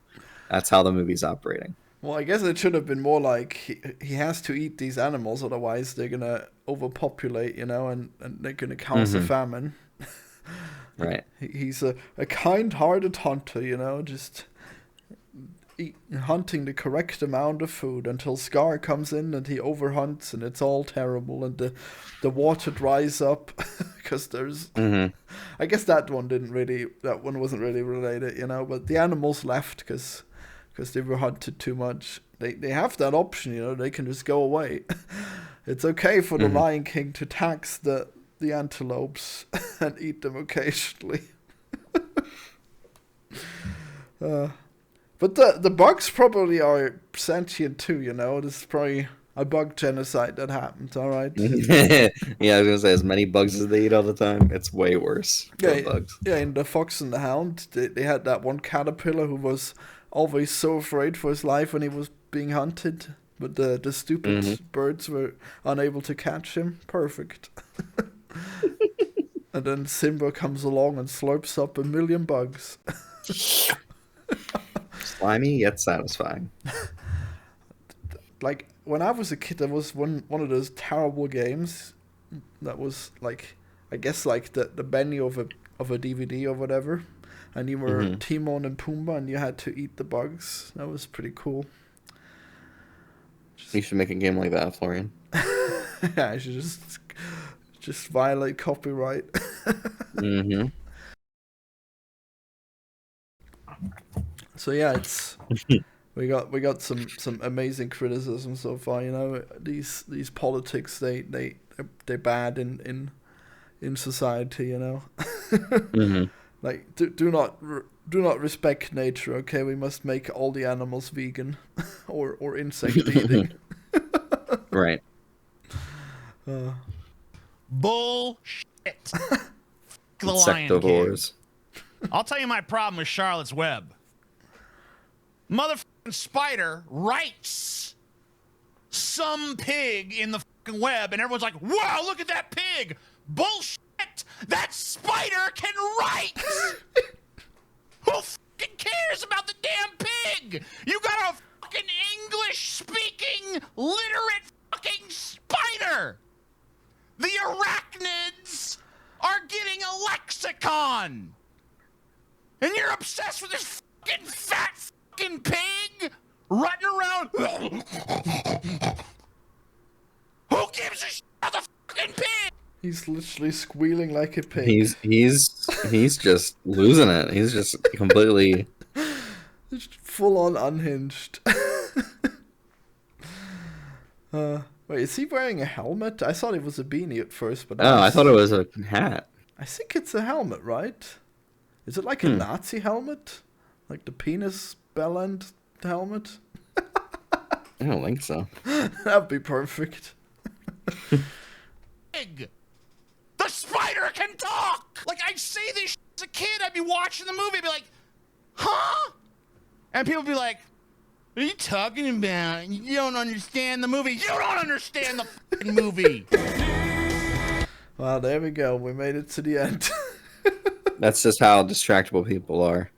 the movie's operating. Well, I guess it should have been more like he has to eat these animals, otherwise they're gonna overpopulate, and they're gonna cause a famine. Right. He's a kind-hearted hunter, just hunting the correct amount of food until Scar comes in and he overhunts and it's all terrible and the water dries up because there's. I guess that one wasn't really related, but the animals left because they were hunted too much. They have that option, they can just go away. It's okay for the Lion King to tax the antelopes and eat them occasionally. But the bugs probably are sentient too, This is probably a bug genocide that happened, all right? Yeah, I was going to say, as many bugs as they eat all the time, it's way worse for bugs. Yeah, in The Fox and the Hound, they had that one caterpillar who was always so afraid for his life when he was being hunted. But the stupid birds were unable to catch him. Perfect. And then Simba comes along and slurps up 1 million bugs. Slimy yet satisfying. Like, when I was a kid, there was one of those terrible games that was like, I guess like the menu of a DVD or whatever. And you were Timon and Pumbaa and you had to eat the bugs. That was pretty cool. You should make a game like that, Florian. Yeah, I should just violate copyright. So yeah, it's we got some amazing criticism so far. These politics they're bad in society. Like do not respect nature. Okay, we must make all the animals vegan or insect eating. Right. Bullshit. The Lion King. Insectivores. I'll tell you my problem with Charlotte's Web. Motherfucking spider writes some pig in the fucking web, and everyone's like, wow, look at that pig. Bullshit. That spider can write. Who fucking cares about the damn pig? You got a fucking English-speaking, literate fucking spider. The arachnids are getting a lexicon. And you're obsessed with this fucking fat fucking pig running around. Who gives a shit about the fucking pig? He's literally squealing like a pig. He's just losing it. He's just completely Just full on unhinged. Wait, is he wearing a helmet? I thought it was a beanie at first, but I thought it was a hat. I think it's a helmet, right? Is it like a Nazi helmet? Like the penis bell end helmet? I don't think so. That'd be perfect. Pig. The spider can talk! Like, I'd say this shit as a kid. I'd be watching the movie, I'd be like, huh? And people would be like, what are you talking about? You don't understand the movie. You don't understand the fucking movie. Well, there we go. We made it to the end. That's just how distractible people are.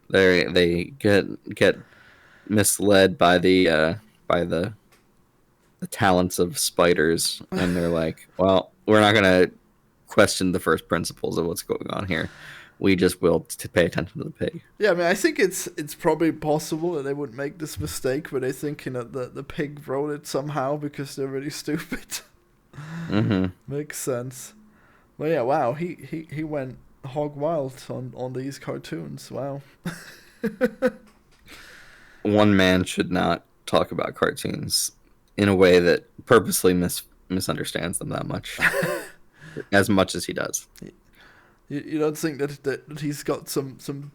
They get misled by the talents of spiders, and they're like, well, we're not gonna question the first principles of what's going on here. We just will to pay attention to the pig. Yeah, I mean, I think it's probably possible that they would make this mistake where they're thinking that the pig wrote it somehow because they're really stupid. Mm-hmm. Makes sense. Well, yeah, wow, he went hog wild on these cartoons. Wow. One man should not talk about cartoons in a way that purposely misunderstands them that much, as much as he does. You don't think that he's got some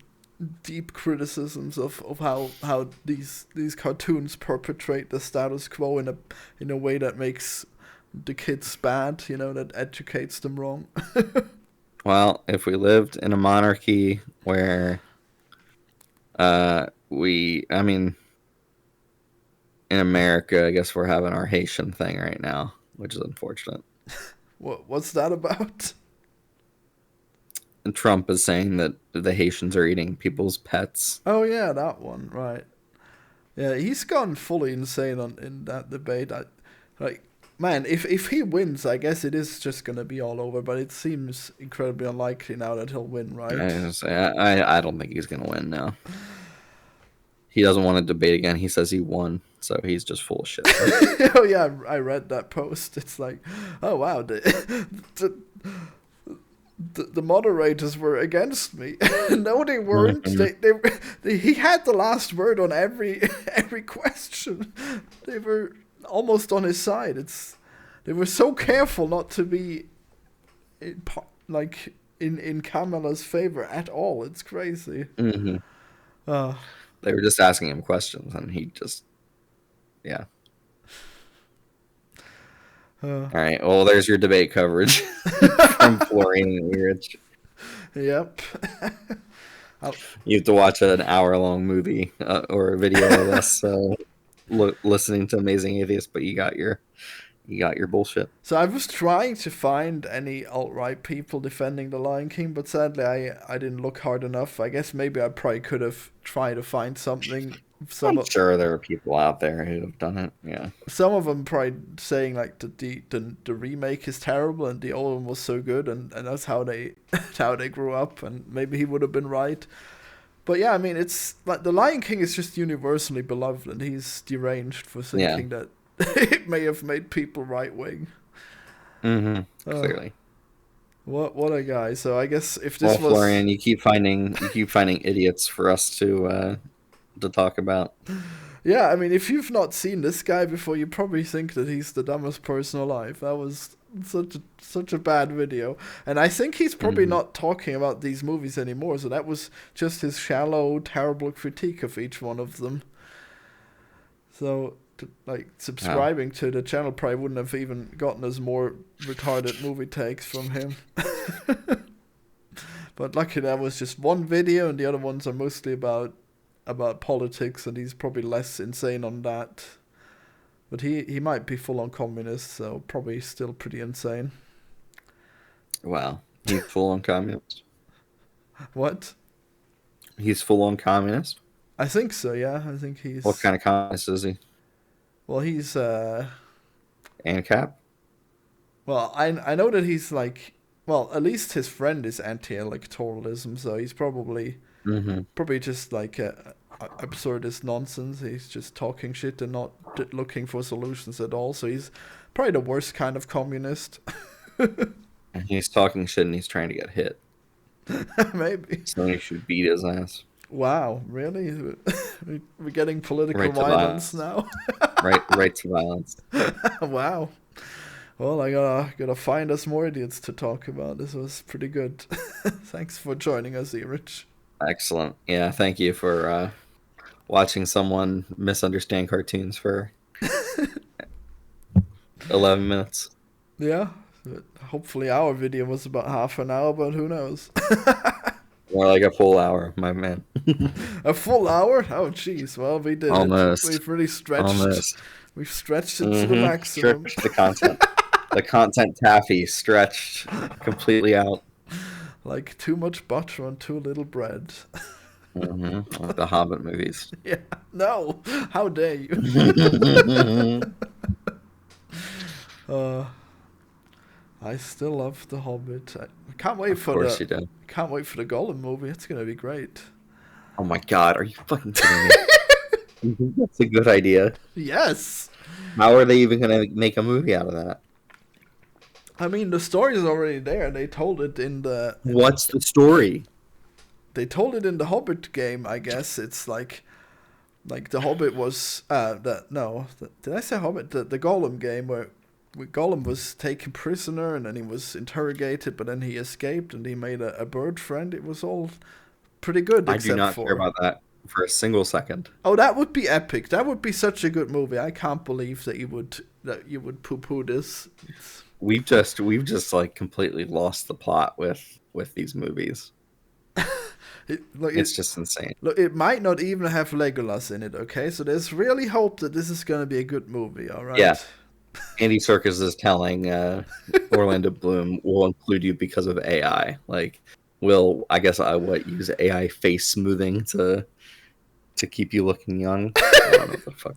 deep criticisms of how these cartoons perpetrate the status quo in a way that makes the kids bad, that educates them wrong? Well, if we lived in a monarchy where I mean, in America, I guess we're having our Haitian thing right now, which is unfortunate. What's that about? And Trump is saying that the Haitians are eating people's pets. Oh yeah, that one, right. Yeah, he's gone fully insane in that debate. Man, if he wins, I guess it is just gonna be all over. But it seems incredibly unlikely now that he'll win, right? I don't think he's gonna win now. He doesn't want to debate again. He says he won, so he's just full of shit. Oh yeah, I read that post. It's like, oh wow, the moderators were against me. No, they weren't. He had the last word on every question. They were almost on his side. They were so careful not to be in Kamala's favor at all. It's crazy. Mm-hmm. They were just asking him questions, and he just, yeah. All right. Well, there's your debate coverage from Florian and Erich. Yep. You have to watch an hour-long movie or a video of us listening to Amazing Atheist, but you got your bullshit. So I was trying to find any alt-right people defending the Lion King, but sadly I didn't look hard enough. I guess maybe I probably could have tried to find something. I'm sure there are people out there who have done it. Yeah. Some of them probably saying like the remake is terrible and the old one was so good, and that's how they grew up, and maybe he would have been right. But yeah, I mean, it's like the Lion King is just universally beloved, and he's deranged for thinking that it may have made people right wing. Mm-hmm. Clearly. What a guy! So I guess if this was Florian, you keep finding idiots for us to talk about. Yeah, I mean, if you've not seen this guy before, you probably think that he's the dumbest person alive. That was such a bad video, and I think he's probably not talking about these movies anymore. So that was just his shallow, terrible critique of each one of them. So, subscribing to the channel probably wouldn't have even gotten us more retarded movie takes from him. But luckily, that was just one video, and the other ones are mostly about politics, and he's probably less insane on that. But he might be full on communist, so probably still pretty insane. Wow, he's full on communist. What? He's full on communist? I think so, yeah. I think he's... What kind of communist is he? Well, he's ANCAP? Well, I know that he's like... Well, at least his friend is anti-electoralism, so he's probably just like absurdist nonsense. He's just talking shit and not looking for solutions at all. So he's probably the worst kind of communist. And he's talking shit and he's trying to get hit. Maybe. So he should beat his ass. Wow, really? We're getting political violence now. right to violence. Wow. Well, I gotta find us more idiots to talk about. This was pretty good. Thanks for joining us, Erich. Excellent. Yeah, thank you for watching someone misunderstand cartoons for 11 minutes. Yeah. Hopefully our video was about half an hour, but who knows? More like a full hour, my man. A full hour? Oh, jeez. Well, we did Almost. it. We've really stretched. Almost. We've stretched it to the maximum. Stretched the content. The content taffy stretched completely out. Like too much butter on too little bread. Like the Hobbit movies. Yeah. No. How dare you? I still love The Hobbit. I can't wait for you do. Can't wait for the Gollum movie. It's gonna be great. Oh my god, are you fucking kidding me? You think that's a good idea? Yes. How are they even gonna make a movie out of that? I mean, the story is already there. They told it in the. What's the story? They told it in the Hobbit game. I guess it's like the Hobbit was. Did I say Hobbit? The Gollum game where Gollum was taken prisoner and then he was interrogated, but then he escaped and he made a bird friend. It was all pretty good. I do not care about that for a single second. Oh, that would be epic. That would be such a good movie. I can't believe that you would poo-poo this. We've just like completely lost the plot with these movies. It's just insane. Look, it might not even have Legolas in it, okay? So there's really hope that this is going to be a good movie, all right? Yeah. Andy Serkis is telling Orlando Bloom, we'll include you because of AI. Like, we'll, I guess, use AI face smoothing to keep you looking young. I don't know what the fuck.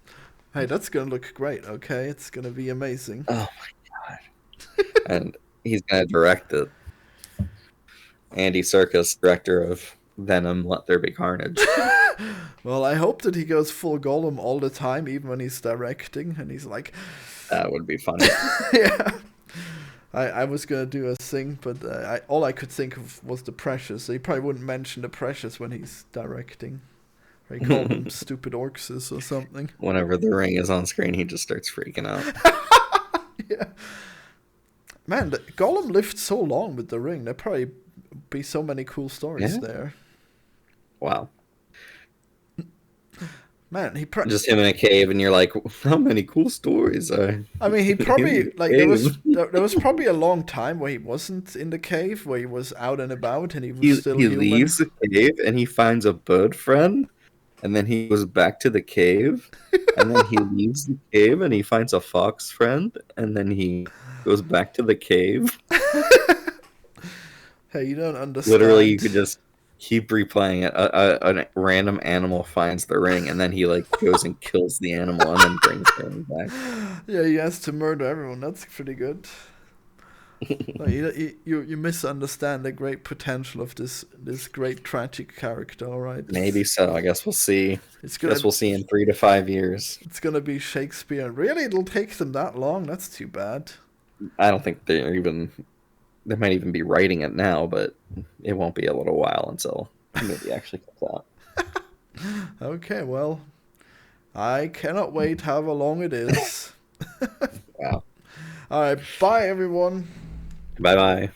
Hey, that's going to look great, okay? It's going to be amazing. Oh, my God. And he's going to direct it. Andy Serkis, director of Venom, Let There Be Carnage. Well, I hope that he goes full Gollum all the time, even when he's directing, and he's like... That would be funny. Yeah. I was going to do a thing, but all I could think of was the Precious. So he probably wouldn't mention the Precious when he's directing. Or he called them stupid orcs or something. Whenever the ring is on screen, he just starts freaking out. Yeah. Man, Gollum lived so long with the ring. There'd probably be so many cool stories there. Wow. Man, just him in a cave, and you're like, how many cool stories are? I mean, he probably there was probably a long time where he wasn't in the cave, where he was out and about, and he was still human. He leaves the cave and he finds a bird friend, and then he goes back to the cave, and then he leaves the cave and he finds a fox friend, and then he goes back to the cave. Hey, you don't understand. Literally, you could just keep replaying it. A random animal finds the ring, and then he like goes and kills the animal, and then brings the ring back. Yeah, he has to murder everyone. That's pretty good. You misunderstand the great potential of this great tragic character. All right. Maybe so. I guess we'll see. We'll see in 3 to 5 years. It's gonna be Shakespeare. Really, it'll take them that long? That's too bad. I don't think they might even be writing it now, but it won't be a little while until the movie actually comes out. Okay, well, I cannot wait however long it is. Wow. All right, bye everyone. Bye-bye.